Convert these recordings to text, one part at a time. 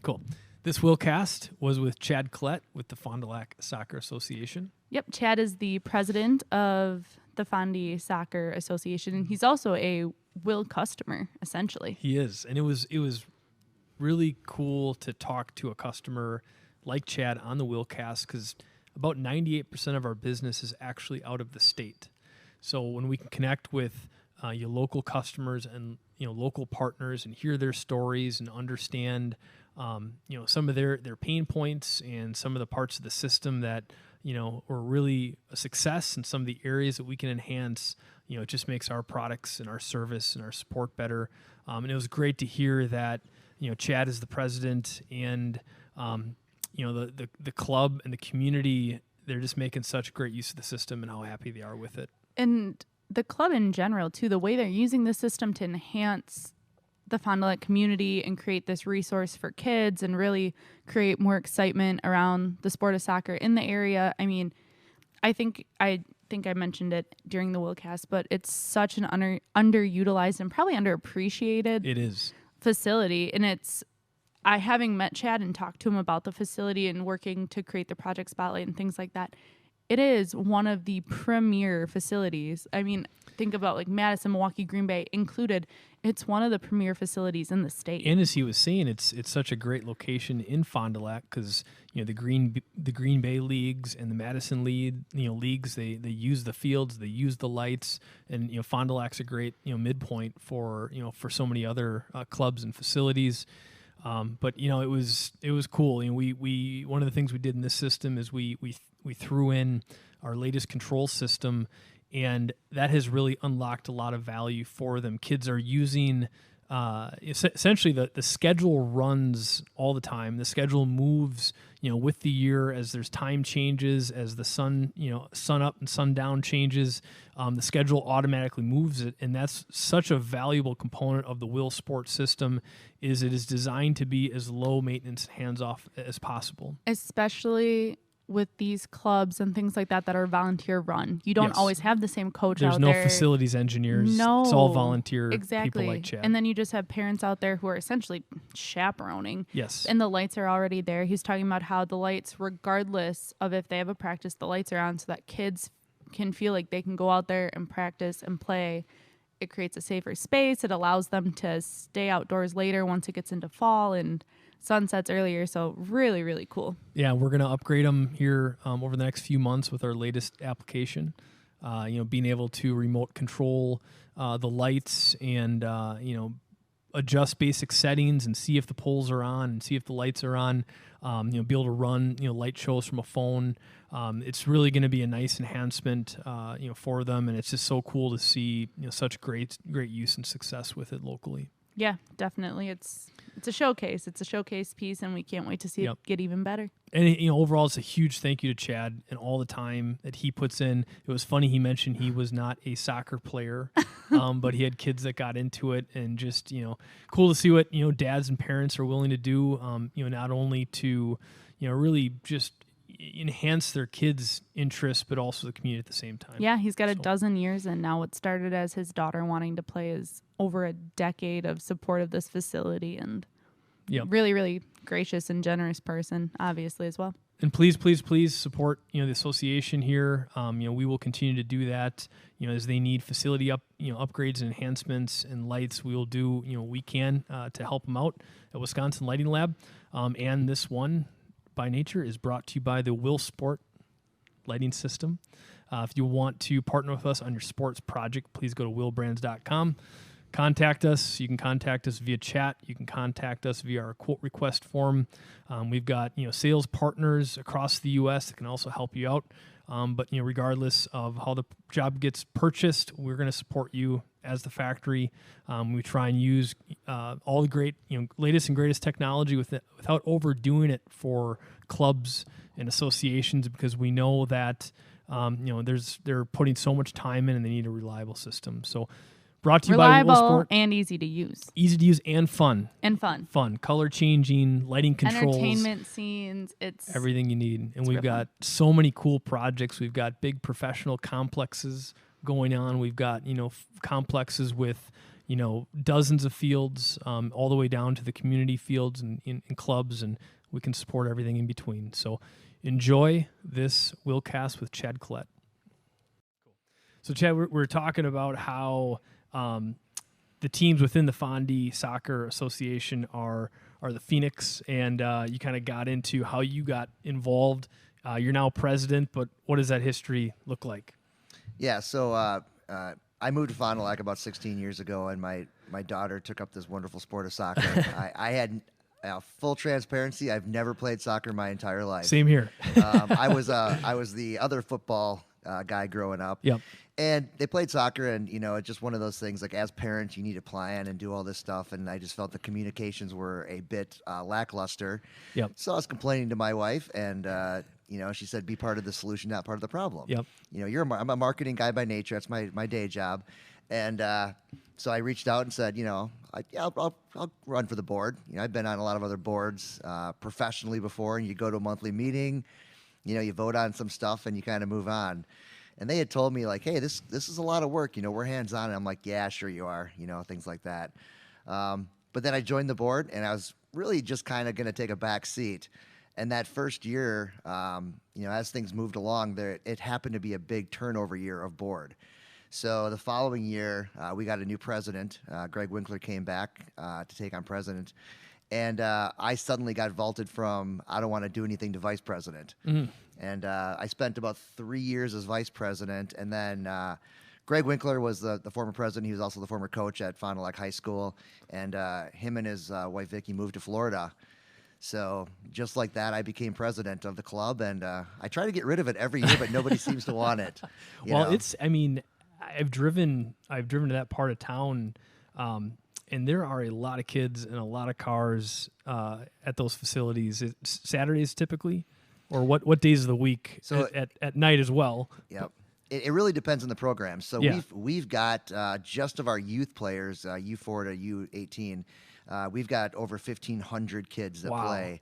Cool. This WiLLcast was with Chad Collett with the FDL Soccer Association. Yep, Chad is the president of the FDL Soccer Association, and he's also a WiLL customer, essentially. He is, and it was really cool to talk to a customer like Chad on the WiLLcast, because about 98% of our business is actually out of the state. So when we can connect with your local customers and local partners and hear their stories and understand some of their pain points and some of the parts of the system that were really a success, and some of the areas that we can enhance, it just makes our products and our service and our support better. And it was great to hear that Chad is the president, and the club and the community, they're just making such great use of the system and how happy they are with it. And the club in general, too, the way they're using the system to enhance the Fond du Lac community and create this resource for kids and really create more excitement around the sport of soccer in the area. I mean, I think I mentioned it during the WiLLcast, but it's such an underutilized and probably underappreciated facility. And I having met Chad and talked to him about the facility and working to create the project spotlight and things like that, it is one of the premier facilities. I mean, think about like Madison, Milwaukee, Green Bay included. It's one of the premier facilities in the state. And as he was saying, it's such a great location in Fond du Lac, because the Green Bay leagues and the Madison leagues, they use the fields, they use the lights, and Fond du Lac's a great midpoint for so many other clubs and facilities. But it was cool. We one of the things we did in this system is we threw in our latest control system, and that has really unlocked a lot of value for them. Kids are using essentially the schedule runs all the time. The schedule moves with the year as there's time changes, as the sun up and sun down changes. The schedule automatically moves it, and that's such a valuable component of the WiLLsport system. It is designed to be as low maintenance, hands off as possible, especially with these clubs and things like that are volunteer run. You don't always have the same coach out there. There's no facilities engineers. No. It's all volunteer exactly. people like Chad. And then you just have parents out there who are essentially chaperoning. Yes. And the lights are already there. He's talking about how the lights, regardless of if they have a practice, the lights are on so that kids can feel like they can go out there and practice and play. It creates a safer space. It allows them to stay outdoors later once it gets into fall and sunsets earlier. So really, really cool. Yeah, we're going to upgrade them here over the next few months with our latest application. Being able to remote control the lights and adjust basic settings and see if the poles are on and see if the lights are on. Be able to run light shows from a phone. It's really going to be a nice enhancement for them, and it's just so cool to see such great use and success with it locally. Yeah, definitely. It's a showcase. It's a showcase piece, and we can't wait to see it get even better. And overall, it's a huge thank you to Chad and all the time that he puts in. It was funny, he mentioned he was not a soccer player, but he had kids that got into it, and just cool to see what dads and parents are willing to do. Not only to really just enhance their kids' interests, but also the community at the same time. Yeah, he's got a dozen years, and now what started as his daughter wanting to play is over a decade of support of this facility, and really, really gracious and generous person, obviously, as well. And please, please, please support the association here. We will continue to do that. As they need facility upgrades and enhancements and lights, we will do we can to help them out at Wisconsin Lighting Lab. And this one, by nature, is brought to you by the WiLLsport lighting system. If you want to partner with us on your sports project, please go to willbrands.com. Contact us. You can contact us via chat. You can contact us via our quote request form. We've got sales partners across the U.S. that can also help you out. But regardless of how the job gets purchased, we're going to support you as the factory. We try and use all the great latest and greatest technology without overdoing it for clubs and associations, because we know that they're putting so much time in and they need a reliable system. So. Brought to you by WiLLsport. And easy to use. Easy to use and fun. Fun. Color changing, lighting controls. Entertainment scenes. It's everything you need. And we've got so many cool projects. We've got big professional complexes going on. We've got, complexes with, dozens of fields, all the way down to the community fields and in clubs, and we can support everything in between. So enjoy this WiLLcast with Chad Collett. So Chad, we're talking about how the teams within the FDL Soccer Association are the Phoenix, and you kind of got into how you got involved. You're now president, but what does that history look like? Yeah, so I moved to Fond du Lac about 16 years ago, and my daughter took up this wonderful sport of soccer. I had full transparency. I've never played soccer my entire life. Same here. I was the other football guy growing up. Yep. And they played soccer, and it's just one of those things. Like, as parents, you need to plan and do all this stuff, and I just felt the communications were a bit lackluster. Yep. So I was complaining to my wife, and she said, "Be part of the solution, not part of the problem." Yep. I'm a marketing guy by nature. That's my day job, and so I reached out and said, I'll run for the board. I've been on a lot of other boards professionally before, and you go to a monthly meeting, you vote on some stuff, and you kind of move on. And they had told me, like, hey, this is a lot of work. We're hands-on. And I'm like, yeah, sure you are, things like that. But then I joined the board, and I was really just kind of going to take a back seat. And that first year, as things moved along, it happened to be a big turnover year of board. So the following year, we got a new president. Greg Winkler came back to take on president. And I suddenly got vaulted from I don't want to do anything to vice president. Mm-hmm. And I spent about 3 years as vice president. And then Greg Winkler was the former president. He was also the former coach at Fond du Lac High School. And him and his wife, Vicky, moved to Florida. So just like that, I became president of the club. And I try to get rid of it every year, but nobody seems to want it. I've driven to that part of town, and there are a lot of kids and a lot of cars at those facilities. It's Saturdays typically, or what days of the week? So at night as well. Yep. It really depends on the program. So we've got just of our youth players, U4 to U18, we've got over 1,500 kids that play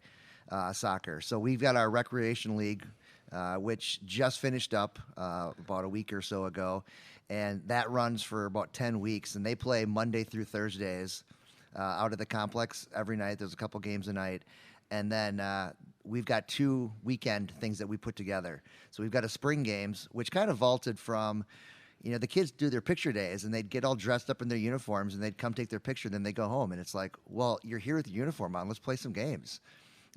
soccer. So we've got our recreation league, which just finished up about a week or so ago. And that runs for about 10 weeks, and they play Monday through Thursdays out of the complex every night. There's a couple games a night. And then we've got 2 weekend things that we put together. So we've got a spring games, which kind of vaulted from, the kids do their picture days, and they'd get all dressed up in their uniforms, and they'd come take their picture, then they go home. And it's like, well, you're here with your uniform on. Let's play some games.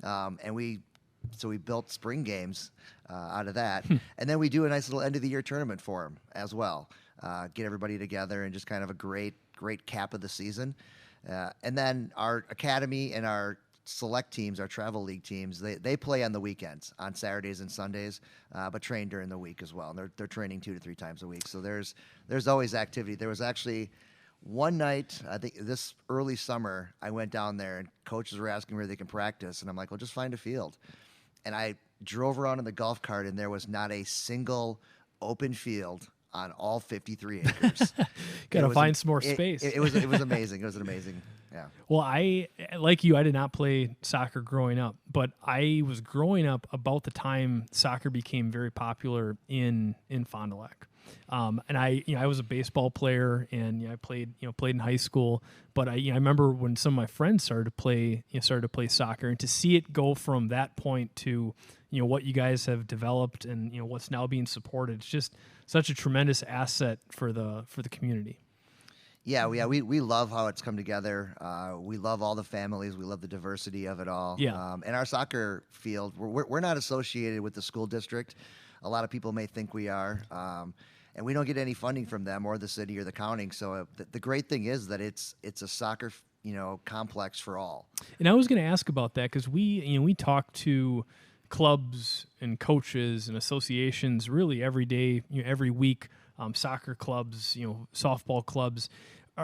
So we built spring games out of that. And then we do a nice little end-of-the-year tournament for them as well. Get everybody together and just kind of a great cap of the season. And then our academy and our select teams, our travel league teams, they play on the weekends, on Saturdays and Sundays, but train during the week as well. And they're training 2 to 3 times a week. So there's always activity. There was actually one night, I think this early summer, I went down there and coaches were asking where they can practice. And I'm like, well, just find a field. And I drove around in the golf cart, and there was not a single open field on all 53 acres. Got to find some more space. It was amazing. It was amazing. Yeah. Well, I, like you, I did not play soccer growing up, but I was growing up about the time soccer became very popular in Fond du Lac. And I was a baseball player, and I played in high school. But I remember when some of my friends started to play soccer, and to see it go from that point to what you guys have developed and what's now being supported. It's just such a tremendous asset for the community. Yeah, we love how it's come together. We love all the families. We love the diversity of it all. Yeah. And our soccer field, we're not associated with the school district. A lot of people may think we are. And we don't get any funding from them or the city or the county. So the great thing is that it's a soccer complex for all. And I was going to ask about that because we talk to clubs and coaches and associations really every day, every week, soccer clubs, softball clubs.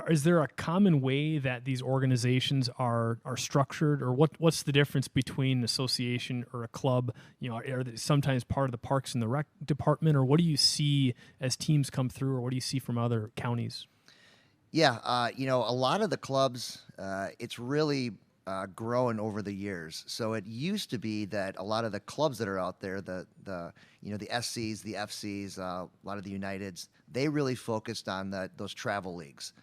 Is there a common way that these organizations are structured, or what's the difference between an association or a club? Are they sometimes part of the Parks and the Rec department, or what do you see as teams come through, or what do you see from other counties? Yeah, a lot of the clubs, it's really grown over the years. So it used to be that a lot of the clubs that are out there, the SCs, the FCs, a lot of the Uniteds, they really focused on those travel leagues.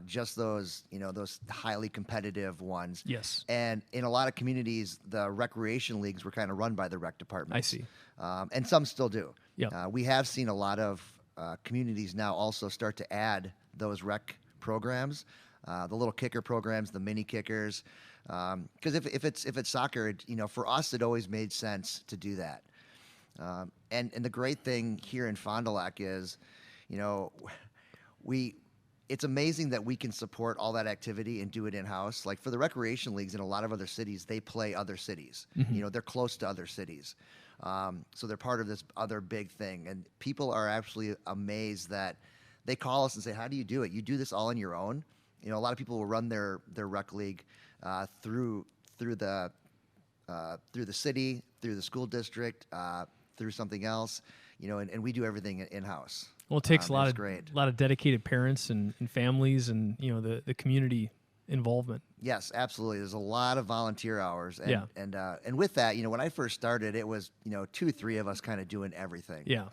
just those, those highly competitive ones. Yes. And in a lot of communities, the recreation leagues were kind of run by the rec department. I see. And some still do. Yeah. We have seen a lot of communities now also start to add those rec programs, the little kicker programs, the mini kickers. Because if it's soccer, for us, it always made sense to do that. And the great thing here in Fond du Lac is, it's amazing that we can support all that activity and do it in-house. Like for the recreation leagues in a lot of other cities, they play other cities. Mm-hmm. They're close to other cities. So they're part of this other big thing. And people are actually amazed that they call us and say, how do you do it? You do this all on your own? A lot of people will run their rec league through the city, through the school district, through something else, and we do everything in-house. Well, it takes a lot of dedicated parents and families and, the community involvement. Yes, absolutely. There's a lot of volunteer hours. And with that, when I first started, it was, 2-3 of us kind of doing everything. Yeah.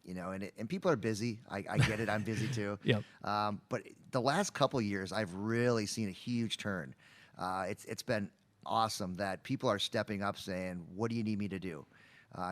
And people are busy. I get it. I'm busy too. Yeah. But the last couple of years, I've really seen a huge turn. It's been awesome that people are stepping up saying, what do you need me to do?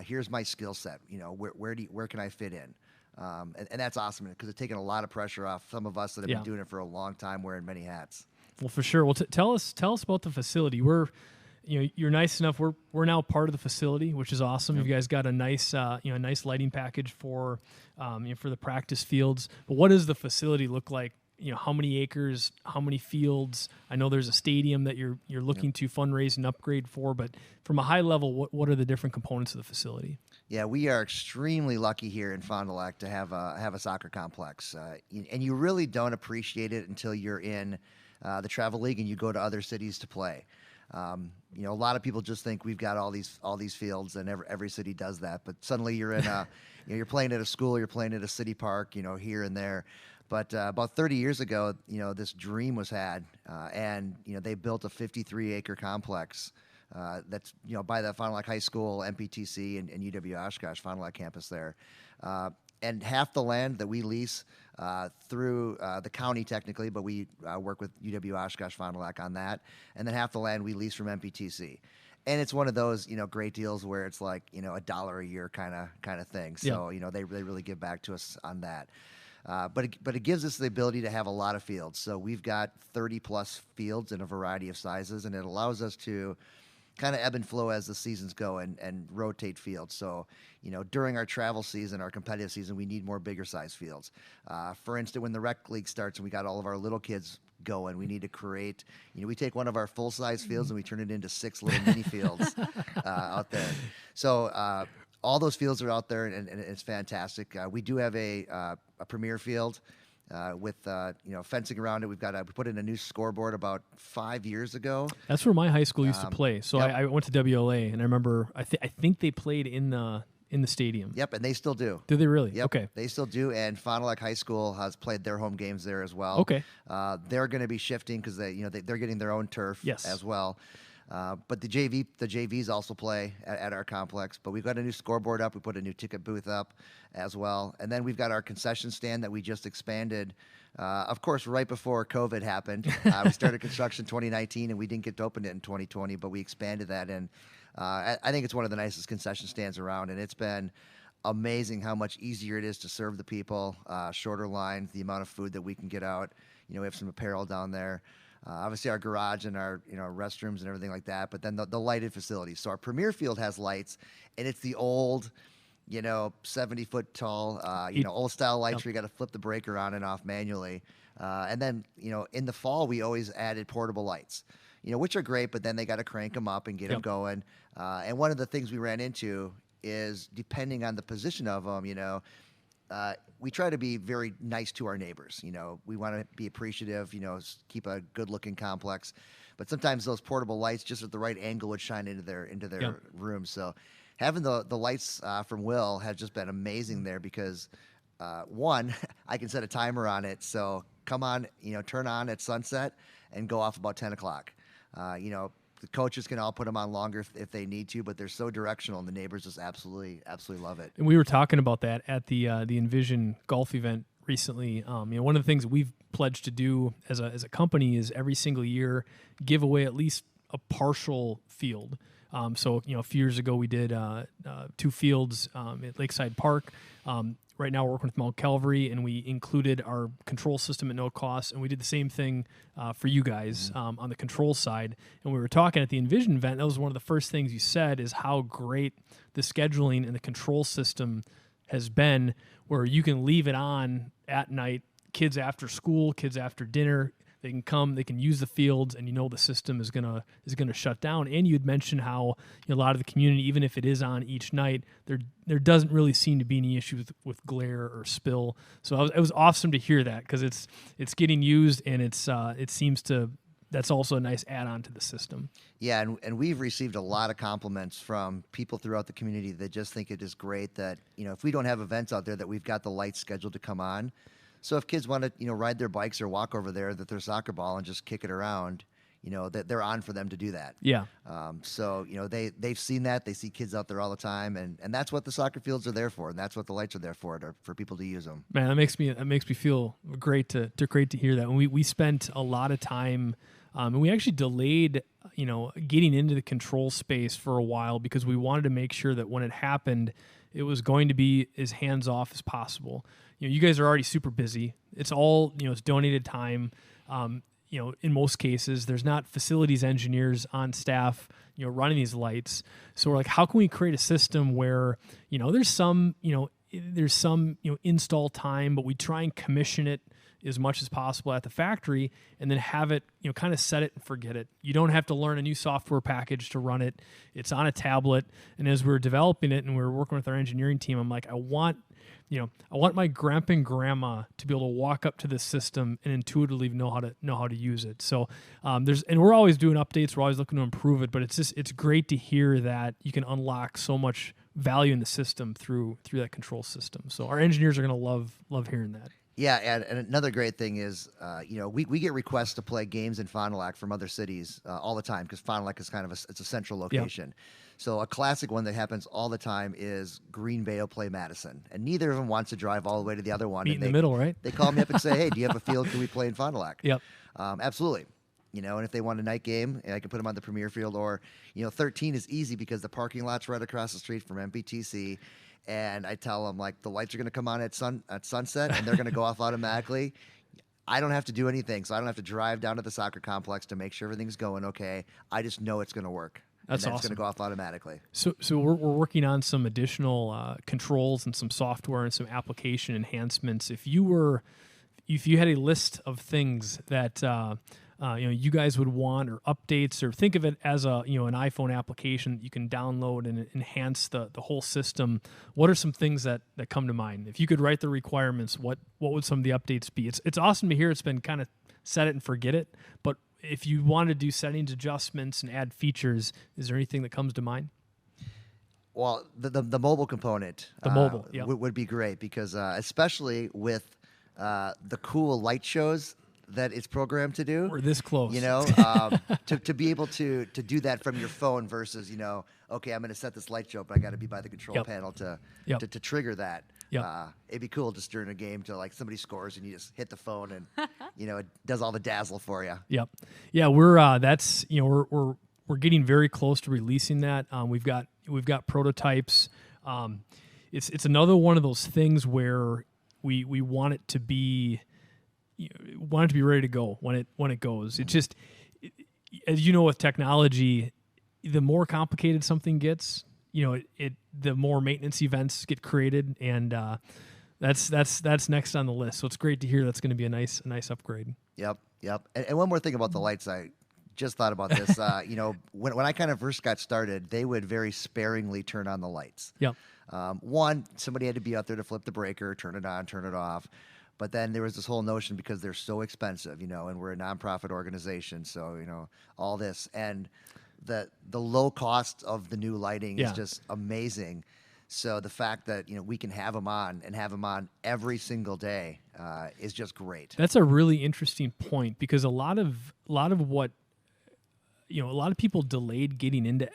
Here's my skill set. Where can I fit in? And that's awesome because it's taken a lot of pressure off some of us that have been doing it for a long time, wearing many hats. Well, for sure. Well, tell us about the facility. You're nice enough. We're now part of the facility, which is awesome. Yep. You guys got a nice, nice lighting package for the practice fields. But what does the facility look like? How many acres? How many fields? I know there's a stadium that you're looking to fundraise and upgrade for. But from a high level, what are the different components of the facility? Yeah, we are extremely lucky here in Fond du Lac to have a soccer complex, and you really don't appreciate it until you're in the travel league and you go to other cities to play. A lot of people just think we've got all these fields, and every city does that. But suddenly you're in you're playing at a school, you're playing at a city park, here and there. But about 30 years ago, this dream was had, and they built a 53-acre complex. That's by the Fond du Lac High School, MPTC, and UW Oshkosh Fond du Lac campus there, and half the land that we lease through the county technically, but we work with UW Oshkosh Fond du Lac on that, and then half the land we lease from MPTC, and it's one of those great deals where it's like $1 a year kind of thing. So they really give back to us on that. But it gives us the ability to have a lot of fields. So we've got 30 plus fields in a variety of sizes, and it allows us to kind of ebb and flow as the seasons go and rotate fields. So, during our travel season, our competitive season, we need more bigger size fields. For instance, when the rec league starts and we got all of our little kids going, we need to create, we take one of our full size fields and we turn it into 6 little mini fields out there. So, all those fields are out there and it's fantastic. We do have a premier field. With fencing around it. We put in a new scoreboard about 5 years ago. That's where my high school used to play. So yep. I went to WLA, and I remember I think they played in the stadium. Yep, and they still do. Do they really? Yep, okay. They still do, and Fond du Lac High School has played their home games there as well. Okay. They're going to be shifting because they're getting their own turf as well. But the JVs also play at our complex. But we've got a new scoreboard up. We put a new ticket booth up as well. And then we've got our concession stand that we just expanded. Of course, right before COVID happened. We started construction 2019, and we didn't get to open it in 2020. But we expanded that. And I think it's one of the nicest concession stands around. And it's been amazing how much easier it is to serve the people, shorter lines, the amount of food that we can get out. We have some apparel down there. Obviously, our garage and our restrooms and everything like that. But then the lighted facilities. So our premier field has lights, and it's the old, 70-foot tall, old style lights where you got to flip the breaker on and off manually. And then in the fall we always added portable lights, which are great. But then they got to crank them up and get them going. And one of the things we ran into is depending on the position of them, we try to be very nice to our neighbors. We want to be appreciative, keep a good-looking complex. But sometimes those portable lights just at the right angle would shine into their rooms. So having the lights from Will has just been amazing there because, one, I can set a timer on it. So come on, turn on at sunset and go off about 10 o'clock. The coaches can all put them on longer if they need to, but they're so directional, and the neighbors just absolutely love it. And we were talking about that at the Envision golf event recently. One of the things we've pledged to do as a company is every single year give away at least a partial field. So a few years ago we did 2 fields at Lakeside Park. Right now we're working with Mount Calvary, and we included our control system at no cost, and we did the same thing for you guys on the control side. And we were talking at the Envision event. That was one of the first things you said, is how great the scheduling and the control system has been, where you can leave it on at night, kids after school, kids after dinner. They can come, they can use the fields, and the system is gonna shut down. And you had mentioned how a lot of the community, even if it is on each night, there doesn't really seem to be any issues with glare or spill. So it was awesome to hear that, because it's getting used, and it seems to. That's also a nice add-on to the system. Yeah, and we've received a lot of compliments from people throughout the community that just think it is great that if we don't have events out there, that we've got the lights scheduled to come on. So if kids want to, ride their bikes or walk over there with their soccer ball and just kick it around, that they're on for them to do that. Yeah. So they've seen that. They see kids out there all the time, and that's what the soccer fields are there for, and that's what the lights are there for people to use them. Man, that makes me feel great to hear that. And we spent a lot of time, and we actually delayed, getting into the control space for a while, because we wanted to make sure that when it happened, it was going to be as hands off as possible. You guys are already super busy. It's all, it's donated time. In most cases, there's not facilities engineers on staff, running these lights. So we're like, how can we create a system where, there's some install time, but we try and commission it as much as possible at the factory, and then have it, kind of set it and forget it. You don't have to learn a new software package to run it. It's on a tablet. And as we're developing it and we're working with our engineering team, I'm like, I want my grandpa and grandma to be able to walk up to this system and intuitively know how to use it. So and we're always doing updates. We're always looking to improve it, but it's great to hear that you can unlock so much value in the system through that control system. So our engineers are going to love hearing that. Yeah, and another great thing is, we get requests to play games in Fond du Lac from other cities all the time, because Fond du Lac is kind of it's a central location. Yep. So a classic one that happens all the time is Green Bay will play Madison, and neither of them wants to drive all the way to the other one. Meet in the middle, right? They call me up and say, "Hey, do you have a field? Can we play in Fond du Lac?" Yep. Absolutely. And if they want a night game, I can put them on the Premier Field, or 13 is easy because the parking lot's right across the street from MPTC. And I tell them, like, the lights are going to come on at sunset, and they're going to go off automatically. I don't have to do anything, so I don't have to drive down to the soccer complex to make sure everything's going okay. I just know it's going to work. That's awesome. It's going to go off automatically. So we're working on some additional controls and some software and some application enhancements. If you had a list of things that you guys would want, or updates, or think of it as an iPhone application that you can download and enhance the whole system, what are some things that come to mind? If you could write the requirements, what would some of the updates be? It's awesome to hear it's been kind of set it and forget it, but if you want to do settings adjustments and add features, is there anything that comes to mind? Well, the mobile component would be great, because especially with the cool light shows that it's programmed to do. We're this close. To be able to do that from your phone versus, okay, I'm going to set this light show, but I got to be by the control panel to trigger that. Yep. It'd be cool just during a game to, like, somebody scores and you just hit the phone and it does all the dazzle for you. Yep. Yeah, we're getting very close to releasing that. We've got prototypes. It's another one of those things where we want it to be ready to go when it goes. It's just, as you know, with technology, the more complicated something gets, the more maintenance events get created, and that's next on the list. So it's great to hear that's going to be a nice upgrade. Yep. And one more thing about the lights, I just thought about this. When I kind of first got started, they would very sparingly turn on the lights. Yep. Somebody had to be out there to flip the breaker, turn it on, turn it off. But then there was this whole notion, because they're so expensive, and we're a nonprofit organization, so all this, and the low cost of the new lighting is just amazing. So the fact that we can have them on and have them on every single day is just great. That's a really interesting point, because a lot of people delayed getting into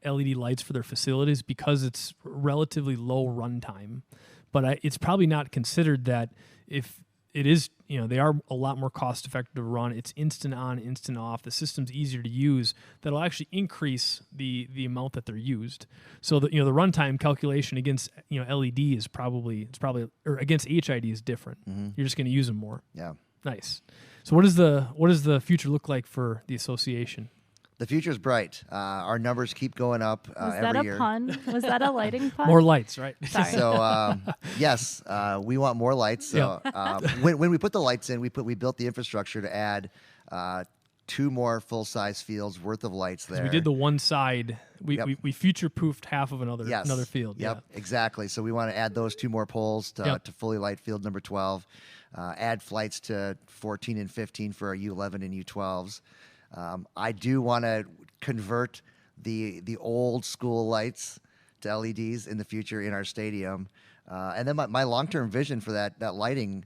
LED lights for their facilities because it's relatively low runtime. But it's probably not considered that if it is, they are a lot more cost effective to run. It's instant on, instant off. The system's easier to use. That'll actually increase the amount that they're used. So the runtime calculation against LED is probably or against HID is different. Mm-hmm. You're just going to use them more. Yeah. Nice. So what does the future look like for the association? The future's bright. Our numbers keep going up every year. Was that a pun? Was that a lighting pun? More lights, right? Sorry. So yes, we want more lights. So when we put the lights in, we built the infrastructure to add 2 more full-size fields worth of lights there. We did the one side. We future-proofed half of another field. Yep, exactly. So we want to add those 2 more poles to fully light field number 12. Add flights to 14 and 15 for our U11 and U12s. I do want to convert the old school lights to LEDs in the future in our stadium. And then my long-term vision for that lighting,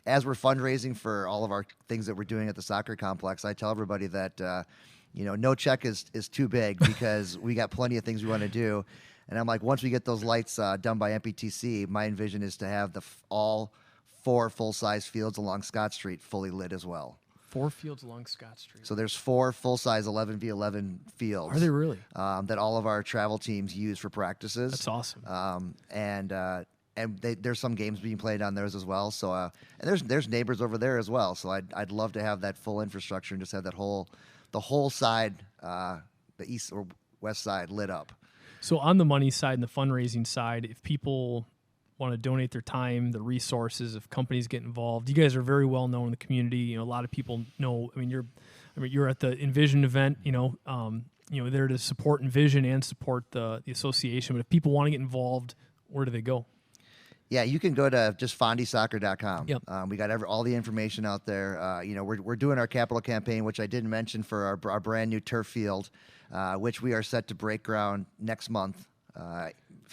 as we're fundraising for all of our things that we're doing at the soccer complex, I tell everybody that, no check is too big because we got plenty of things we want to do. And I'm like, once we get those lights done by MPTC, my vision is to have all 4 full-size fields along Scott Street fully lit as well. 4 fields along Scott Street. So there's 4 full-size 11v11 fields. Are they really? That all of our travel teams use for practices. That's awesome. And there's some games being played on theirs as well. So and there's neighbors over there as well. So I'd love to have that full infrastructure and just have the whole side, the east or west side lit up. So on the money side and the fundraising side, if people want to donate their time, the resources, if companies get involved, you guys are very well known in the community. A lot of people know. You're at the Envision event. There to support Envision and support the association. But if people want to get involved, where do they go? Yeah, you can go to just fondysoccer.com. Yep. We got all the information out there. We're doing our capital campaign, which I didn't mention, for our brand new turf field, which we are set to break ground next month.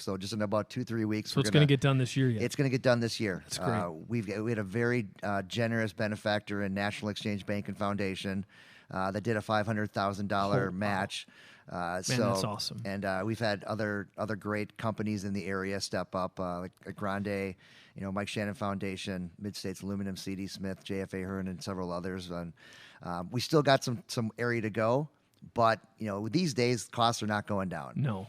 So just in about 2-3 weeks. So it's going to get done this year yet? It's going to get done this year. That's great. We had a very generous benefactor in National Exchange Bank and Foundation that did a $500,000 match. That's awesome. And we've had other great companies in the area step up, like Grande, Mike Shannon Foundation, Mid-States Aluminum, C.D. Smith, JFA Hearn, and several others. And we still got some area to go, but these days costs are not going down. No.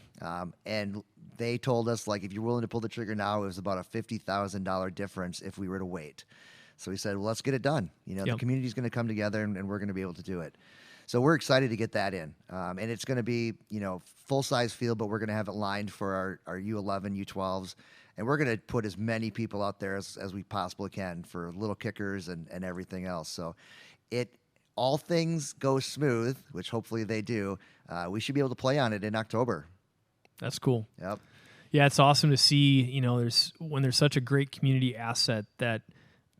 And they told us, if you're willing to pull the trigger now, it was about a $50,000 difference if we were to wait. So we said, well, let's get it done. The community's going to come together and we're going to be able to do it. So we're excited to get that in. And it's going to be, full-size field, but we're going to have it lined for our U11, U12s. And we're going to put as many people out there as we possibly can for little kickers and everything else. So all things go smooth, which hopefully they do. We should be able to play on it in October. That's cool. Yep. Yeah, it's awesome to see, when there's such a great community asset that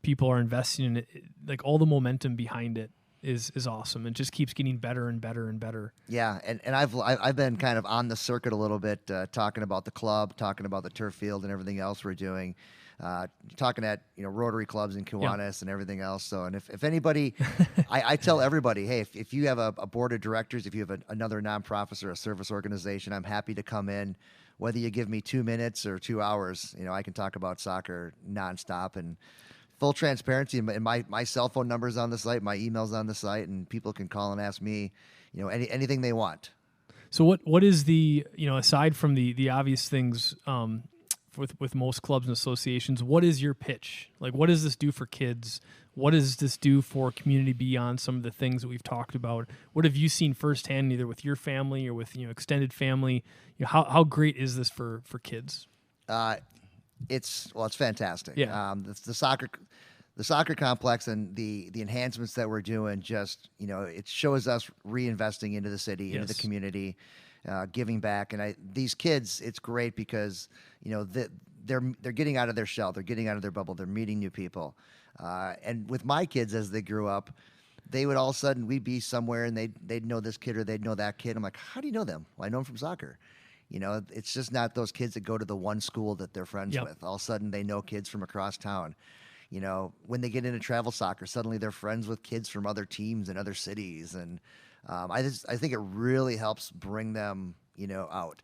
people are investing in it, all the momentum behind it is awesome. It just keeps getting better and better and better. Yeah, and I've been kind of on the circuit a little bit, talking about the club, talking about the turf field and everything else we're doing, talking at Rotary clubs in Kiwanis and everything else. So, and if anybody, I tell everybody, hey, if you have a board of directors, if you have another nonprofit or a service organization, I'm happy to come in. Whether you give me 2 minutes or 2 hours, I can talk about soccer nonstop. And full transparency, and my cell phone number's on the site, my email's on the site, and people can call and ask me, anything they want. So what is the, aside from the obvious things with most clubs and associations, what is your pitch? What does this do for kids? What does this do for community beyond some of the things that we've talked about? What have you seen firsthand, either with your family or with extended family? How great is this for kids? It's fantastic. Yeah. The soccer complex and the enhancements that we're doing, just it shows us reinvesting into the city, into the community, giving back. And these kids, it's great because they're getting out of their shell, they're getting out of their bubble, they're meeting new people. And with my kids, as they grew up, they would all of a sudden, we'd be somewhere and they'd know this kid or they'd know that kid. I'm like, how do you know them? Well, I know them from soccer. It's just not those kids that go to the one school that they're friends with. All of a sudden, they know kids from across town. When they get into travel soccer, suddenly they're friends with kids from other teams in other cities. And I think it really helps bring them, out.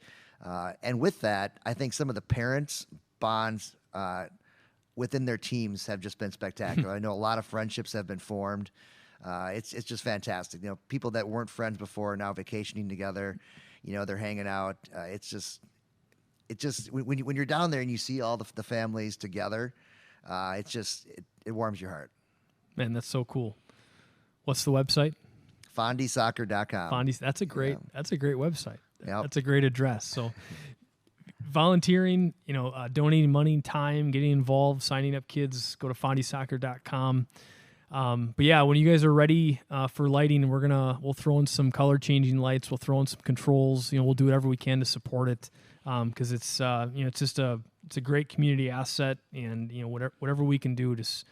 And with that, I think some of the parents' bonds within their teams have just been spectacular. I know a lot of friendships have been formed. It's just fantastic. People that weren't friends before are now vacationing together. They're hanging out. It's just when you're down there and you see all the families together, it warms your heart. Man, that's so cool. What's the website? FondySoccer.com. That's a great website. Yep. That's a great address. So volunteering, donating money, time, getting involved, signing up kids, go to FondySoccer.com. But yeah, when you guys are ready for lighting, we'll throw in some color changing lights. We'll throw in some controls. We'll do whatever we can to support it because it's just it's a great community asset, and whatever we can do, just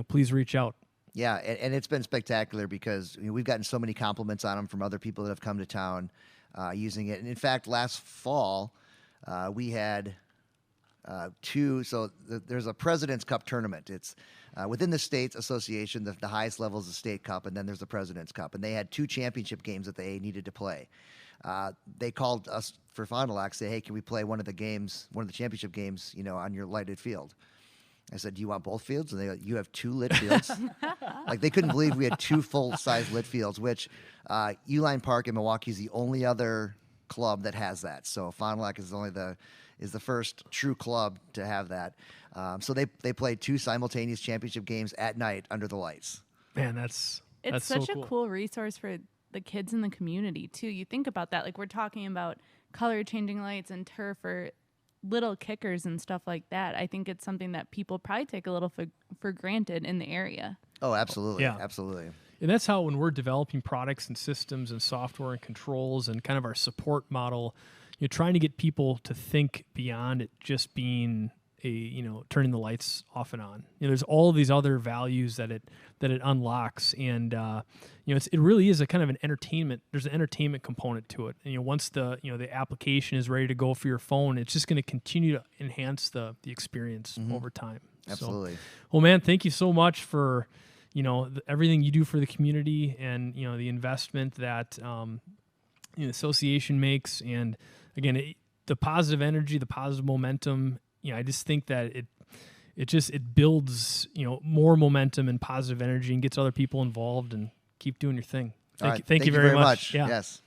please reach out. Yeah, and it's been spectacular because we've gotten so many compliments on them from other people that have come to town using it. And in fact, last fall we had two. So there's a President's Cup tournament. It's within the States Association. The highest level is the State Cup, and then there's the President's Cup. And they had 2 championship games that they needed to play. They called us for Fond du Lac, say, hey, can we play one of the championship games, on your lighted field? I said, do you want both fields? And they go, you have 2 lit fields? Like, they couldn't believe we had 2 full-size lit fields, which Uline Park in Milwaukee is the only other club that has that. So Fond du Lac is the first true club to have that. So they played 2 simultaneous championship games at night under the lights. Man, that's such so cool. a cool resource for the kids in the community, too. You think about that. Like, we're talking about color-changing lights and turf or little kickers and stuff like that. I think it's something that people probably take a little for granted in the area. Oh, absolutely. Yeah. Absolutely. And that's how, when we're developing products and systems and software and controls and kind of our support model, you're trying to get people to think beyond it just being turning the lights off and on. There's all of these other values that it unlocks, and it really is a kind of an entertainment. There's an entertainment component to it, and once the application is ready to go for your phone, it's just going to continue to enhance the experience over time. Absolutely. So, well, man, thank you so much for everything you do for the community, and the investment that the association makes, and again, the positive energy, the positive momentum. I just think that it builds more momentum and positive energy and gets other people involved, and keep doing your thing. Thank you very much. Yeah. Yes.